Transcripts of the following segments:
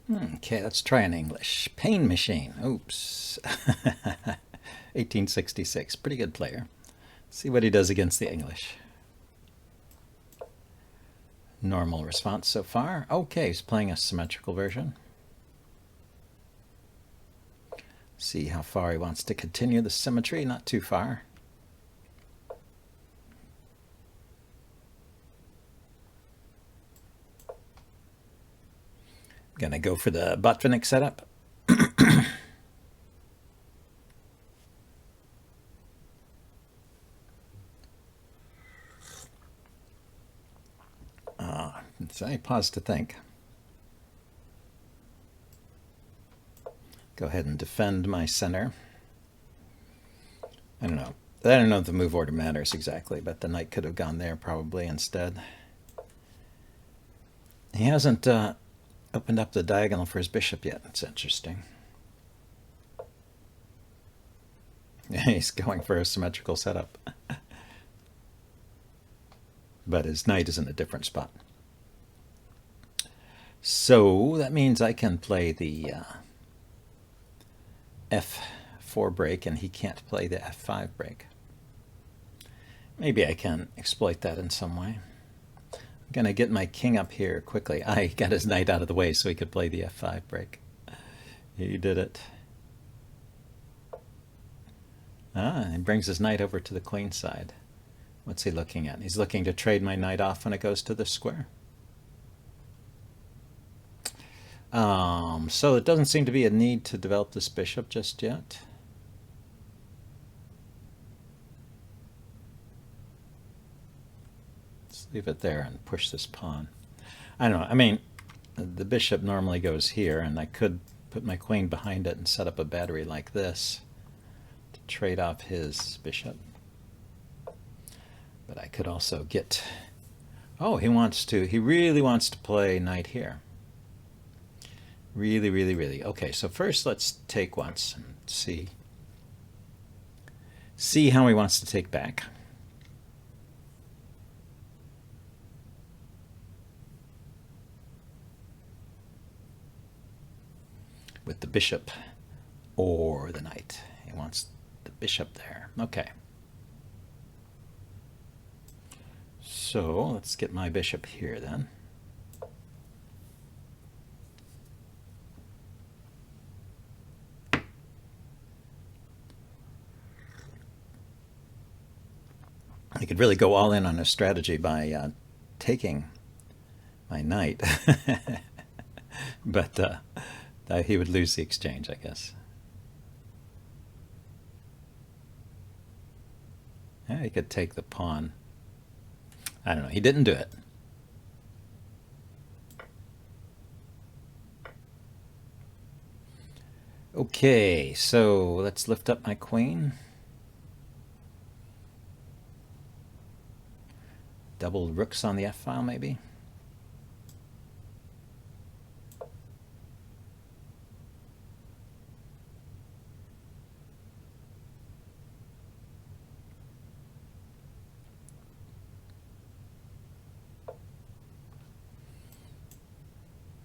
Okay, let's try an English. Pain Machine. Oops. 1866. Pretty good player. See what he does against the English. Normal response so far. Okay, he's playing a symmetrical version. See how far he wants to continue the symmetry. Not too far. Gonna go for the Botvinnik setup. So I pause to think. Go ahead and defend my center. I don't know. I don't know if the move order matters exactly, but the knight could have gone there probably instead. He hasn't opened up the diagonal for his bishop yet. It's interesting. He's going for a symmetrical setup. But his knight is in a different spot. So that means I can play the f4 break and he can't play the f5 break. Maybe I can exploit that in some way. I'm going to get my king up here quickly. I got his knight out of the way so he could play the f5 break. He did it. He brings his knight over to the queen side. What's he looking at? He's looking to trade my knight off when it goes to the square. So it doesn't seem to be a need to develop this bishop just yet. Let's leave it there and push this pawn. I don't know. I mean, the bishop normally goes here, and I could put my queen behind it and set up a battery like this to trade off his bishop. But I could also get... Oh, he really wants to play knight here. Really, really, really. Okay, so first let's take once and see how he wants to take back. With the bishop or the knight. He wants the bishop there. Okay. So let's get my bishop here then. I could really go all in on a strategy by taking my knight, but he would lose the exchange, I guess. Yeah, he could take the pawn. I don't know. He didn't do it. Okay, so let's lift up my queen. Double rooks on the f-file, maybe.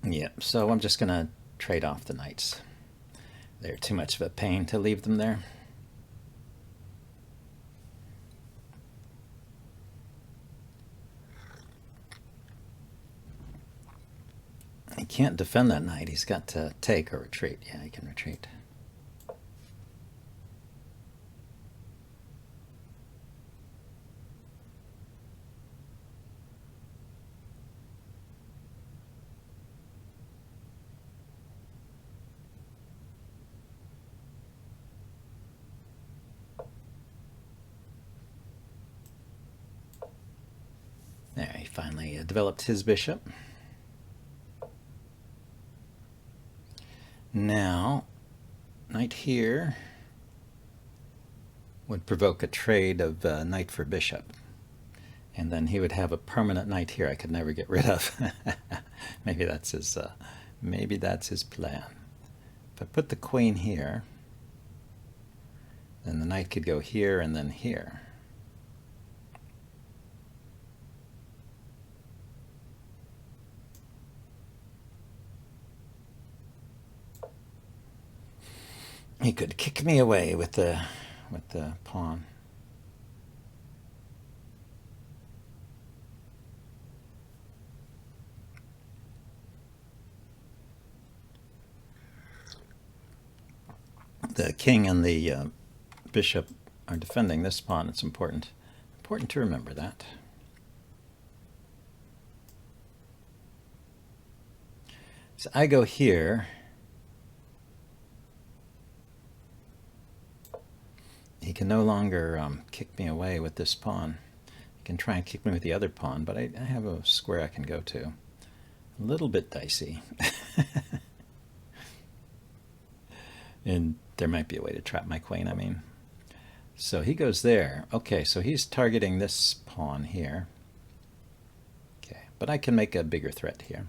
Yeah, so I'm just going to trade off the knights. They're too much of a pain to leave them there. He can't defend that knight. He's got to take or retreat. Yeah, he can retreat. There, he finally developed his bishop. Now, knight here would provoke a trade of knight for bishop. And then he would have a permanent knight here I could never get rid of. Maybe that's his plan. If I put the queen here, then the knight could go here and then here. He could kick me away with the pawn. The king and the bishop are defending this pawn. It's important to remember that. So I go here. He can no longer kick me away with this pawn. He can try and kick me with the other pawn, but I have a square I can go to. A little bit dicey. And there might be a way to trap my queen, I mean. So he goes there. Okay, so he's targeting this pawn here. Okay, but I can make a bigger threat here.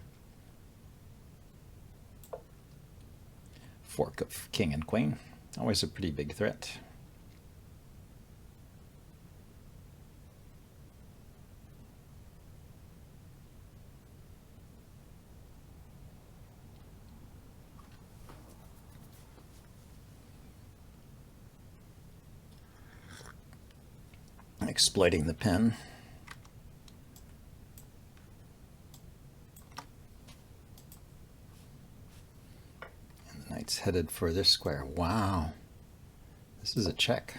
Fork of king and queen. Always a pretty big threat. Exploiting the pen. And the knight's headed for this square. Wow. This is a check.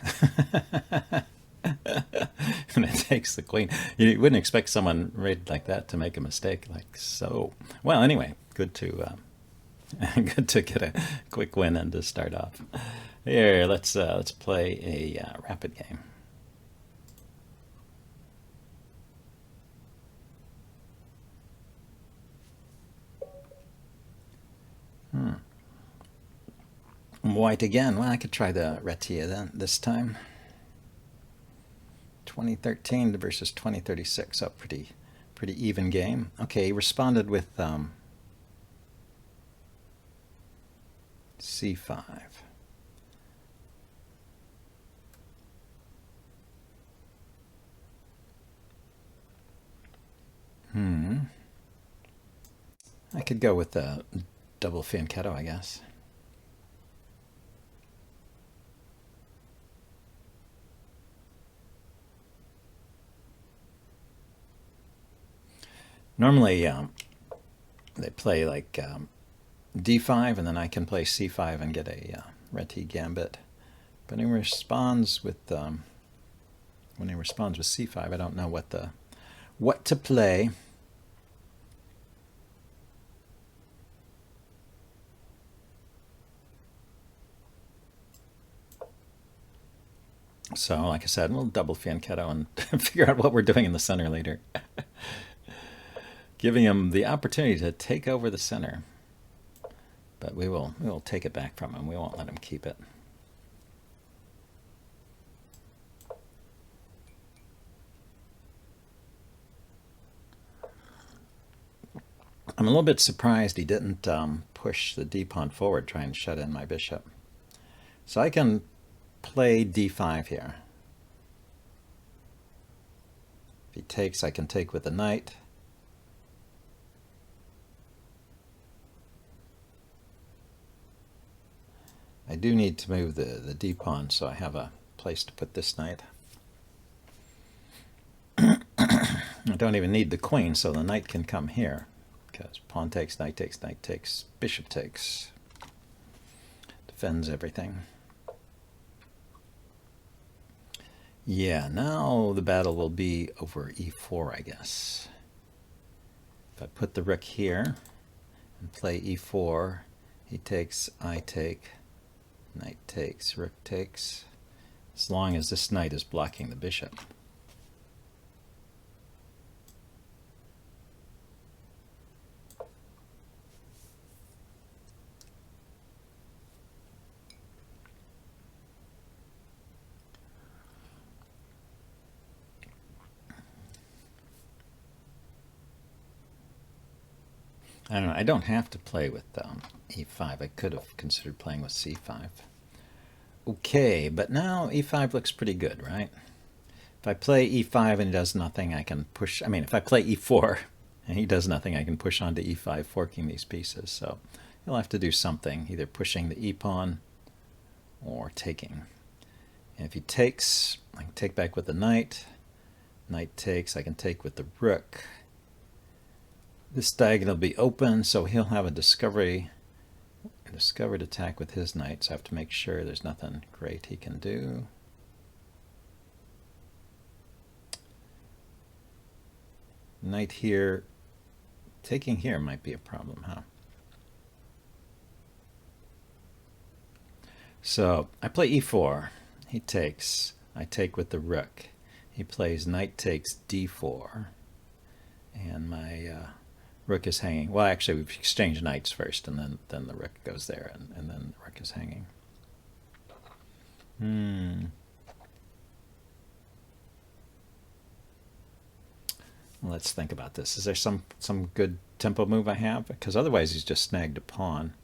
And it takes the queen. You wouldn't expect someone rated like that to make a mistake like so. Well, anyway, good to good to get a quick win and to start off. Here, let's play a rapid game. White again. Well, I could try the Reti then this time. 2013 versus 2036. So pretty even game. Okay, he responded with C5. I could go with a double fianchetto, I guess. Normally, they play like d5, and then I can play c5 and get a Reti gambit. But when he responds with c5, I don't know what to play. So, like I said, we'll double fianchetto and figure out what we're doing in the center later. Giving him the opportunity to take over the center. But we will take it back from him. We won't let him keep it. I'm a little bit surprised he didn't push the d-pawn forward, try and shut in my bishop. So I can play d5 here. If he takes, I can take with the knight. I do need to move the d-pawn, so I have a place to put this knight. I don't even need the queen, so the knight can come here, because pawn takes, knight takes, knight takes, bishop takes. Defends everything. Yeah, now the battle will be over e4, I guess. If I put the rook here and play e4, he takes, I take, knight takes, rook takes, as long as this knight is blocking the bishop. I don't know. I don't have to play with e5. I could have considered playing with c5. Okay, but now e5 looks pretty good, right? If I play e5 and he does nothing, I can push. I mean, if I play e4 and he does nothing, I can push on to e5, forking these pieces. So he'll have to do something, either pushing the e-pawn or taking. And if he takes, I can take back with the knight. Knight takes, I can take with the rook. This diagonal will be open, so he'll have a discovered attack with his knight, so I have to make sure there's nothing great he can do. Knight here, taking here might be a problem, huh? So I play e4, he takes, I take with the rook. He plays knight takes d4, and my rook is hanging. Well, actually, we've exchanged knights first, and then the rook goes there, and then the rook is hanging. Let's think about this. Is there some good tempo move I have? Because otherwise he's just snagged a pawn.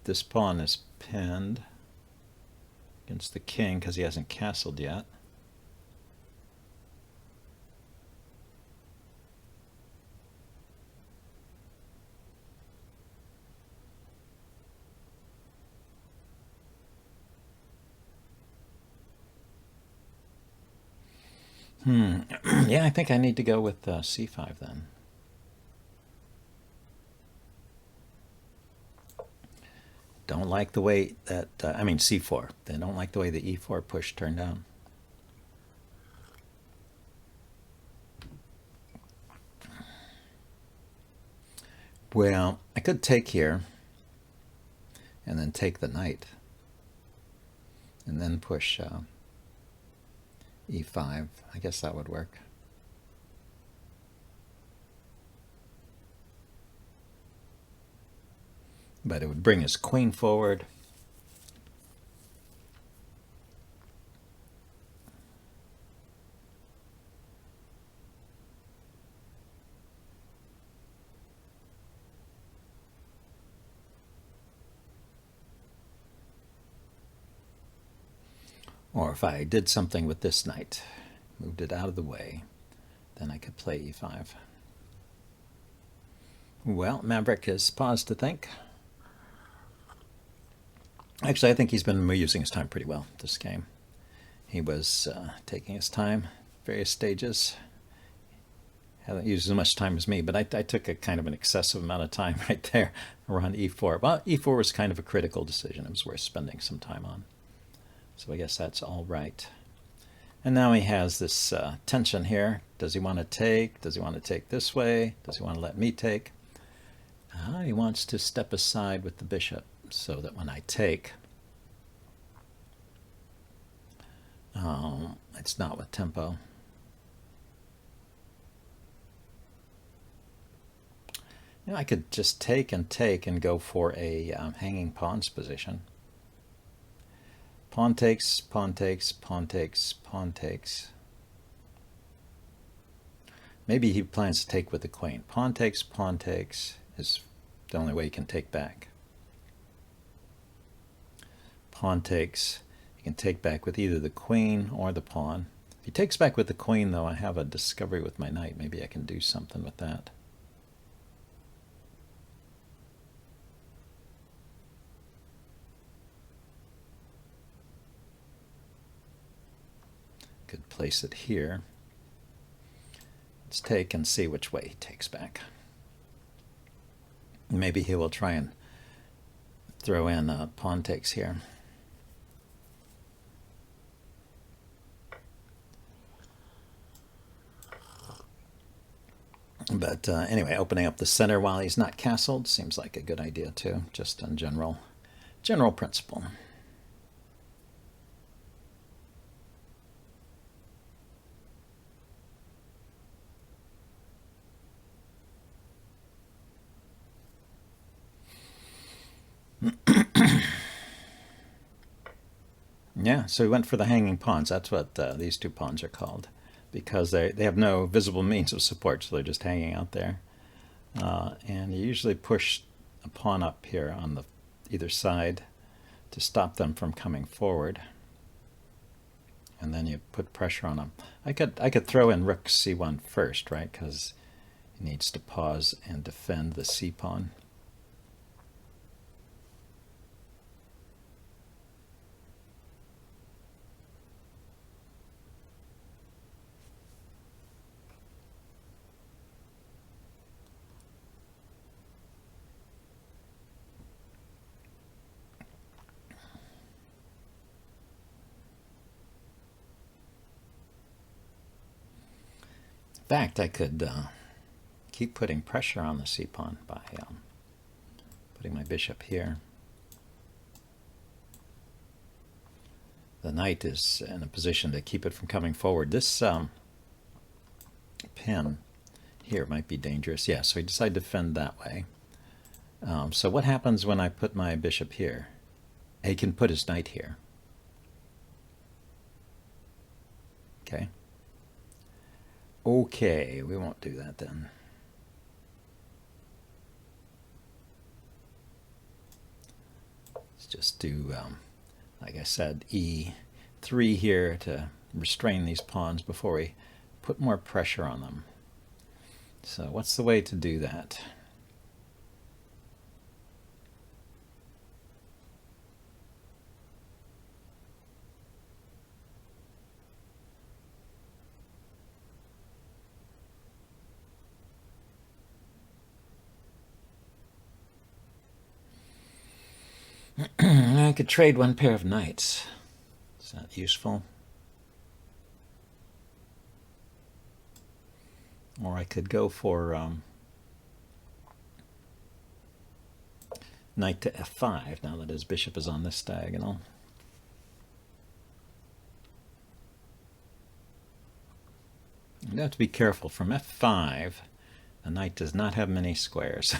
This pawn is pinned against the king because he hasn't castled yet. Yeah, I think I need to go with c5 then. Don't like the way that, I mean c4. They don't like the way the e4 push turned out. Well, I could take here and then take the knight and then push e5. I guess that would work. But it would bring his queen forward. Or if I did something with this knight, moved it out of the way, then I could play e5. Well, Maverick has paused to think. Actually, I think he's been using his time pretty well this game. He was taking his time, various stages. Hasn't used as much time as me, but I took a kind of an excessive amount of time right there around e4. Well, e4 was kind of a critical decision. It was worth spending some time on. So I guess that's all right. And now he has this tension here. Does he want to take? Does he want to take this way? Does he want to let me take? He wants to step aside with the bishop so that when I take, it's not with tempo. You know, I could just take and go for a hanging pawns position. Pawn takes, pawn takes, pawn takes, pawn takes. Maybe he plans to take with the queen. Pawn takes is the only way he can take back. Pawn takes, he can take back with either the queen or the pawn. If he takes back with the queen, though, I have a discovery with my knight. Maybe I can do something with that. Could place it here. Let's take and see which way he takes back. Maybe he will try and throw in pawn takes here. But anyway, opening up the center while he's not castled seems like a good idea too, just in general principle. Yeah, so he went for the hanging pawns. That's what these two pawns are called, because they have no visible means of support, so they're just hanging out there. And you usually push a pawn up here on the either side to stop them from coming forward, and then you put pressure on them. I could throw in rook c1 first, right? Because he needs to pause and defend the c pawn. fact, I could keep putting pressure on the c-pawn by putting my bishop here. The knight is in a position to keep it from coming forward. This pin here might be dangerous. Yeah, so we decide to defend that way. So what happens when I put my bishop here? He can put his knight here. Okay. Okay, we won't do that then. Let's just do, like I said, E3 here to restrain these pawns before we put more pressure on them. So what's the way to do that? I could trade one pair of knights. Is that useful? Or I could go for knight to f5 now that his bishop is on this diagonal. You have to be careful. From f5, the knight does not have many squares.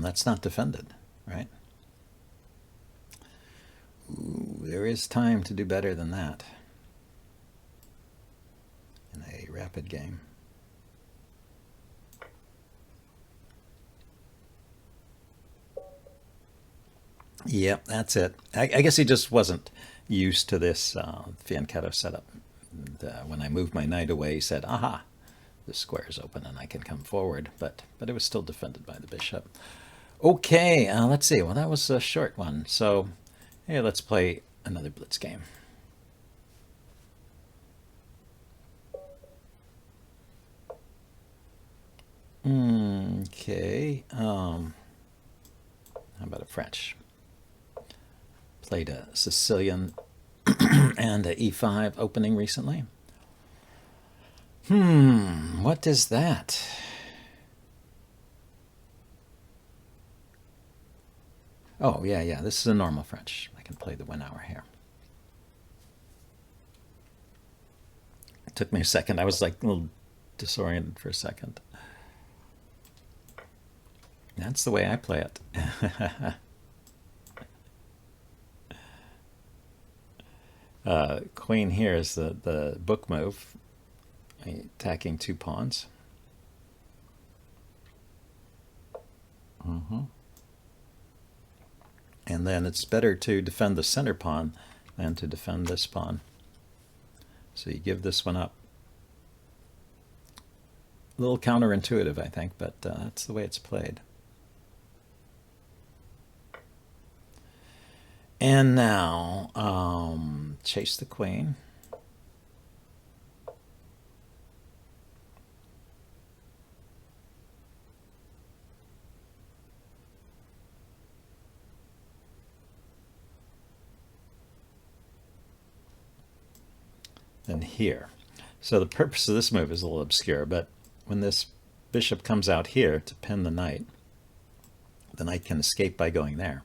That's not defended, right? Ooh, there is time to do better than that in a rapid game. Yep, that's it. I guess he just wasn't used to this fianchetto setup. And, when I moved my knight away, he said, aha, the square is open and I can come forward. But it was still defended by the bishop. Okay, let's see. Well, that was a short one. So, hey, let's play another Blitz game. Okay. How about a French? Played a Sicilian and a E5 opening recently. What is that? Oh, yeah, this is a normal French. I can play the 1 hour here. It took me a second. I was like a little disoriented for a second. That's the way I play it. Queen here is the book move, attacking 2 pawns. And then it's better to defend the center pawn than to defend this pawn. So you give this one up. A little counterintuitive, I think, but that's the way it's played. And now, chase the queen. Then here. So the purpose of this move is a little obscure, but when this bishop comes out here to pin the knight can escape by going there.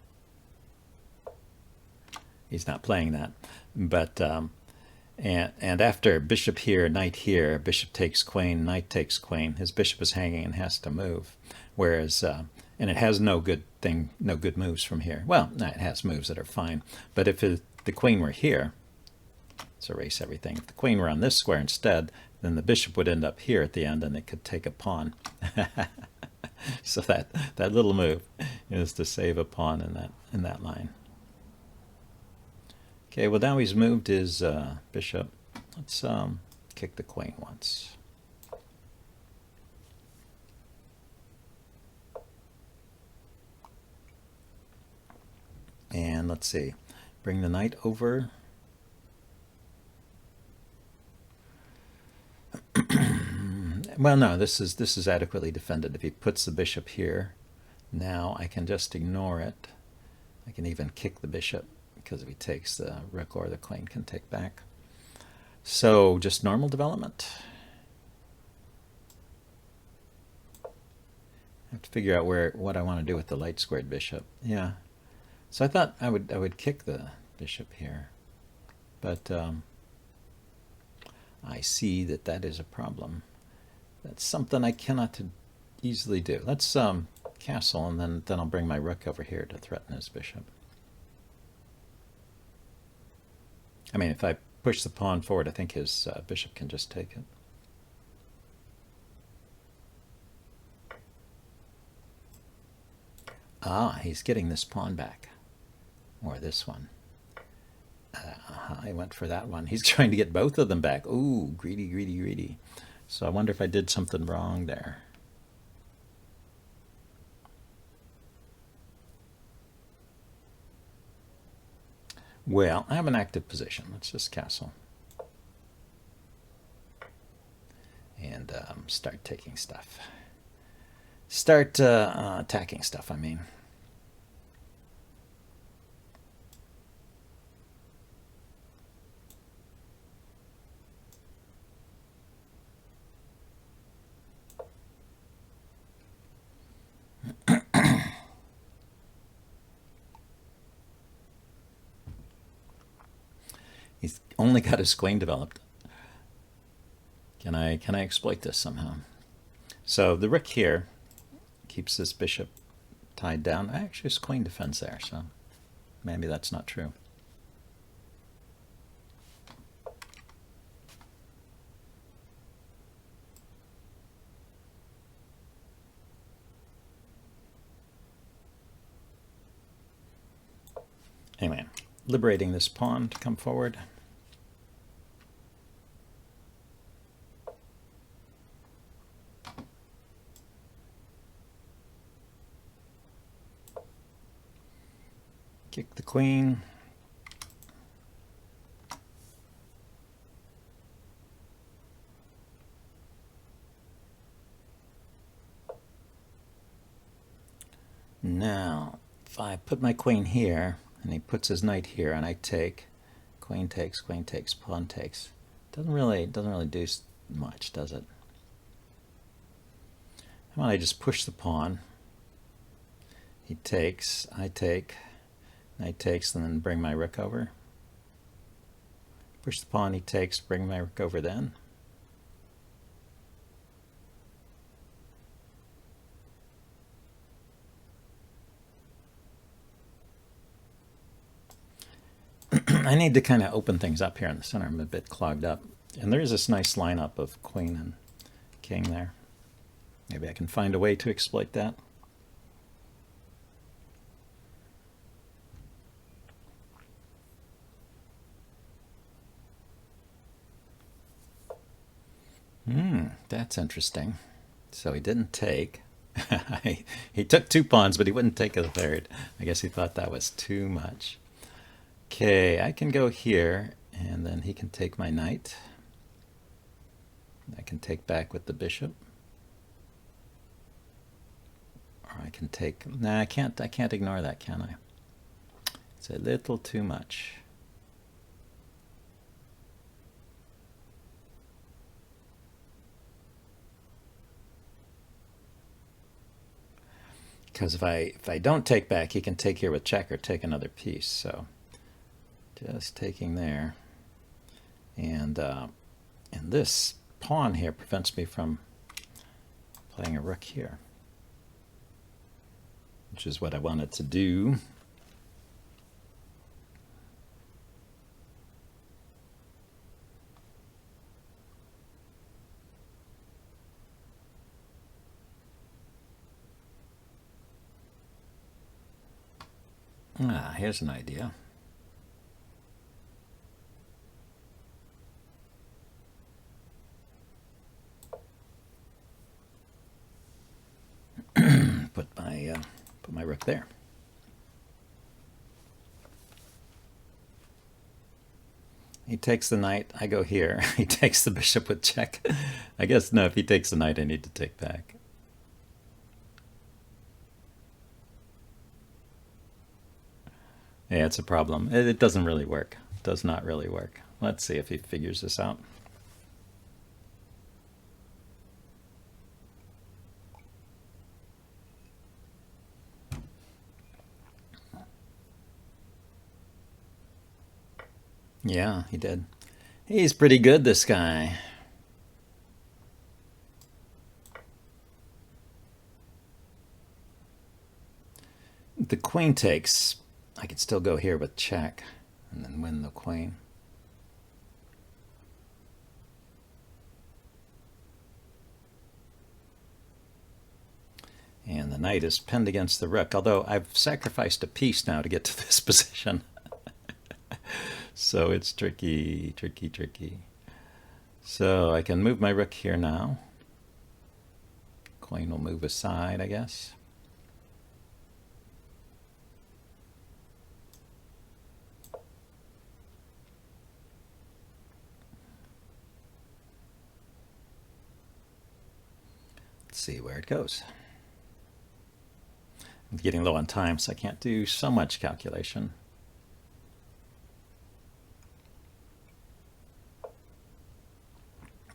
He's not playing that, but and after bishop here, knight here, bishop takes queen, knight takes queen. His bishop is hanging and has to move, whereas and it has no good moves from here. Well, no, it has moves that are fine, but if the queen were here, let's erase everything. If the queen were on this square instead, then the bishop would end up here at the end, and it could take a pawn. So that little move is to save a pawn in that line. Okay, well now he's moved his bishop. Let's kick the queen once. And let's see, bring the knight over. Well, no, this is adequately defended. If he puts the bishop here, now I can just ignore it I can even kick the bishop, because if he takes, the rook or the queen can take back. So just normal development. I have to figure out what I want to do with the light squared bishop. Yeah. So I thought I would kick the bishop here, but I see that is a problem. That's something I cannot easily do. Let's castle, and then I'll bring my rook over here to threaten his bishop. I mean, if I push the pawn forward, I think his bishop can just take it. Ah, he's getting this pawn back. Or this one. I went for that one. He's trying to get both of them back. Ooh, greedy, greedy, greedy. So I wonder if I did something wrong there. Well, I have an active position. Let's just castle. And start taking stuff. Start attacking stuff, I mean. He's only got his queen developed. Can I exploit this somehow? So the rook here keeps this bishop tied down. Actually, his queen defends there, so maybe that's not true. Anyway, liberating this pawn to come forward. Kick the queen. Now, if I put my queen here, and he puts his knight here, and I take, queen takes, pawn takes. Doesn't really do much, does it? How about I just push the pawn? He takes, I take, knight takes, and then bring my rook over. Push the pawn, he takes, bring my rook over then. I need to kind of open things up here in the center. I'm a bit clogged up. And there's this nice lineup of queen and king there. Maybe I can find a way to exploit that. That's interesting. So he didn't take. He took 2 pawns, but he wouldn't take a third. I guess he thought that was too much. Okay, I can go here, and then he can take my knight. I can take back with the bishop. Or I can take... Nah, I can't ignore that, can I? It's a little too much. Because if I don't take back, he can take here with check or take another piece. So just taking there, and this pawn here prevents me from playing a rook here, which is what I wanted to do. Here's an idea. Put my rook there. He takes the knight, I go here. He takes the bishop with check. I guess no, if he takes the knight, I need to take back. Yeah, it's a problem. It doesn't really work. It does not really work. Let's see if he figures this out. Yeah, he did. He's pretty good, this guy. The queen takes. I could still go here with check and then win the queen. And the knight is pinned against the rook, although I've sacrificed a piece now to get to this position. So it's tricky, tricky, tricky. So I can move my rook here now. Queen will move aside, I guess. Let's see where it goes. I'm getting low on time, so I can't do so much calculation.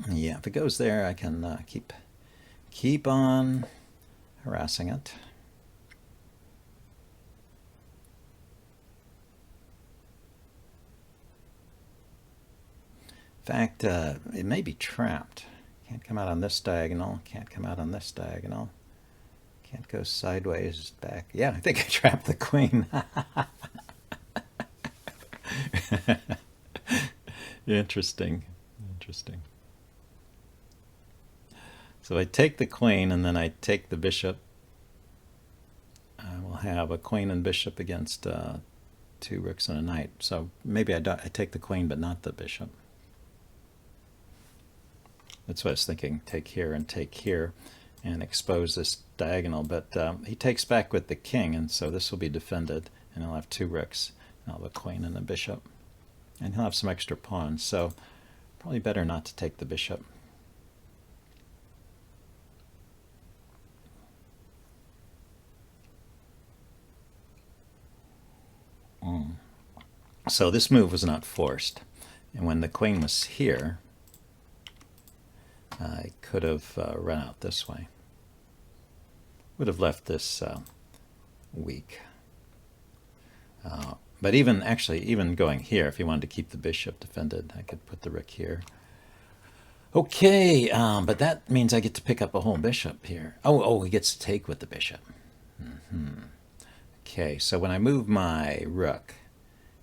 Yeah, if it goes there, I can keep on harassing it. In fact, it may be trapped. Can't come out on this diagonal. Can't come out on this diagonal. Can't go sideways back. Yeah, I think I trapped the queen. Interesting. Interesting. So I take the queen and then I take the bishop. I will have a queen and bishop against two rooks and a knight. So maybe I take the queen but not the bishop. That's what I was thinking. Take here and expose this diagonal. But he takes back with the king, and so this will be defended. And he'll have two rooks. And I'll have a queen and a bishop. And he'll have some extra pawns. So probably better not to take the bishop. So this move was not forced. And when the queen was here, I could have run out this way. Would have left this weak. But even going here, if you wanted to keep the bishop defended, I could put the rook here. Okay, but that means I get to pick up a whole bishop here. Oh, he gets to take with the bishop. Okay, so when I move my rook,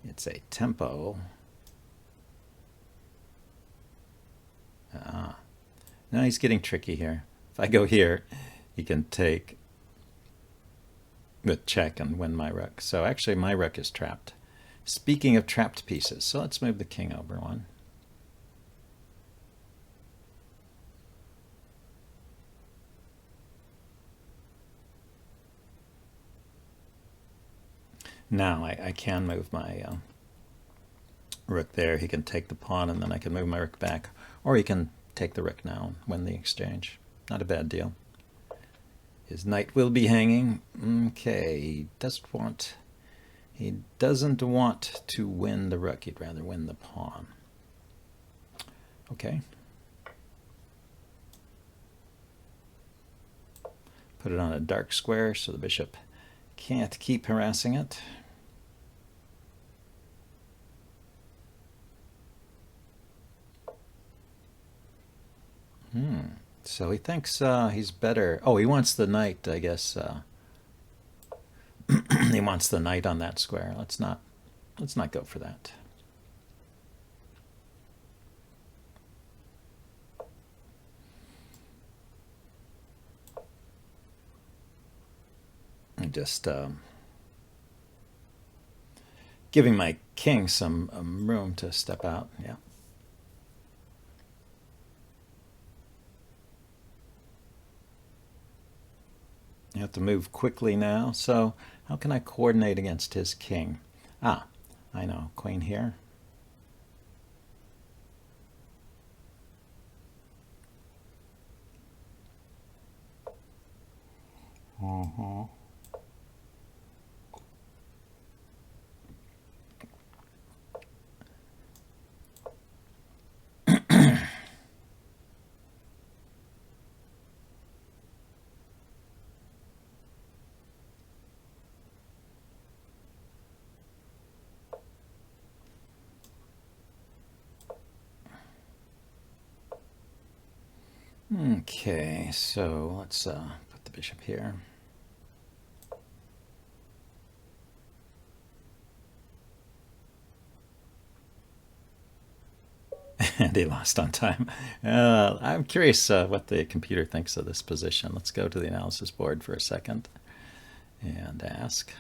it's a tempo. Now he's getting tricky here. If I go here, he can take with check and win my rook. So actually my rook is trapped. Speaking of trapped pieces, so let's move the king over one. Now I can move my rook there. He can take the pawn and then I can move my rook back. Or he can take the rook now and win the exchange. Not a bad deal. His knight will be hanging. Okay, he doesn't want to win the rook. He'd rather win the pawn. Okay. Put it on a dark square so the bishop can't keep harassing it. So he thinks he's better. Oh, he wants the knight, I guess. He wants the knight on that square. Let's not go for that. I'm just giving my king some room to step out. Yeah. You have to move quickly now. So how can I coordinate against his king? Ah, I know. Queen here. Okay, so let's put the bishop here. And he lost on time. I'm curious what the computer thinks of this position. Let's go to the analysis board for a second and ask,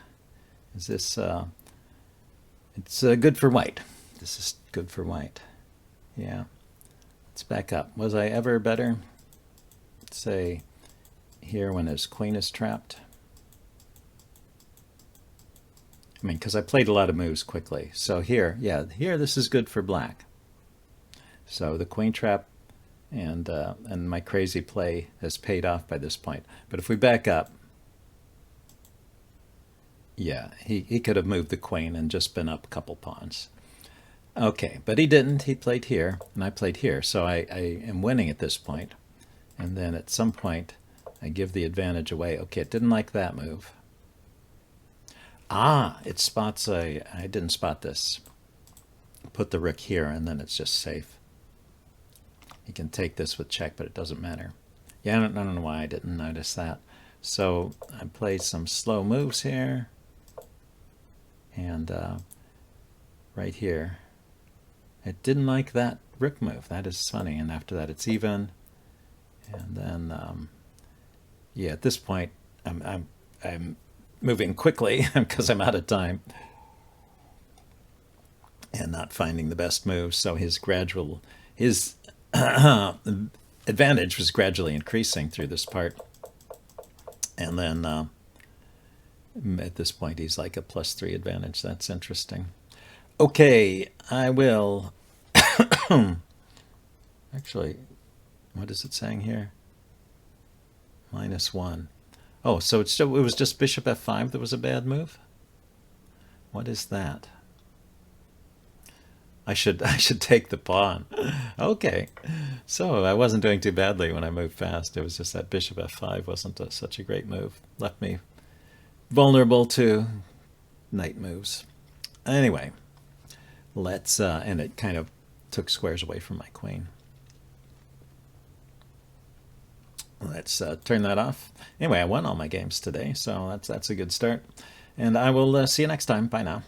is this, it's good for white. This is good for white. Yeah. Let's back up. Was I ever better? Let's say here when his queen is trapped. I mean, because I played a lot of moves quickly. So here, yeah, here this is good for black. So the queen trap and my crazy play has paid off by this point. But if we back up, yeah, he could have moved the queen and just been up a couple pawns. Okay, but he didn't. He played here, and I played here. So I am winning at this point. And then at some point, I give the advantage away. Okay, it didn't like that move. Ah, it spots I didn't spot this. Put the rook here, and then it's just safe. He can take this with check, but it doesn't matter. Yeah, I don't know why I didn't notice that. So I played some slow moves here. And right here, it didn't like that rook move. That is funny. And after that, it's even. And then, yeah, at this point, I'm moving quickly because I'm out of time and not finding the best move. So his advantage was gradually increasing through this part. And then at this point, he's like a +3 advantage. That's interesting. Okay, I will actually, what is it saying here? -1. Oh, so it was just bishop f5 that was a bad move? What is that? I should take the pawn. Okay, so I wasn't doing too badly when I moved fast. It was just that bishop f5 wasn't such a great move. Left me vulnerable to knight moves. Anyway, let's and it kind of took squares away from my queen. Let's turn that off. Anyway, I won all my games today, so that's a good start. And I will see you next time. Bye now.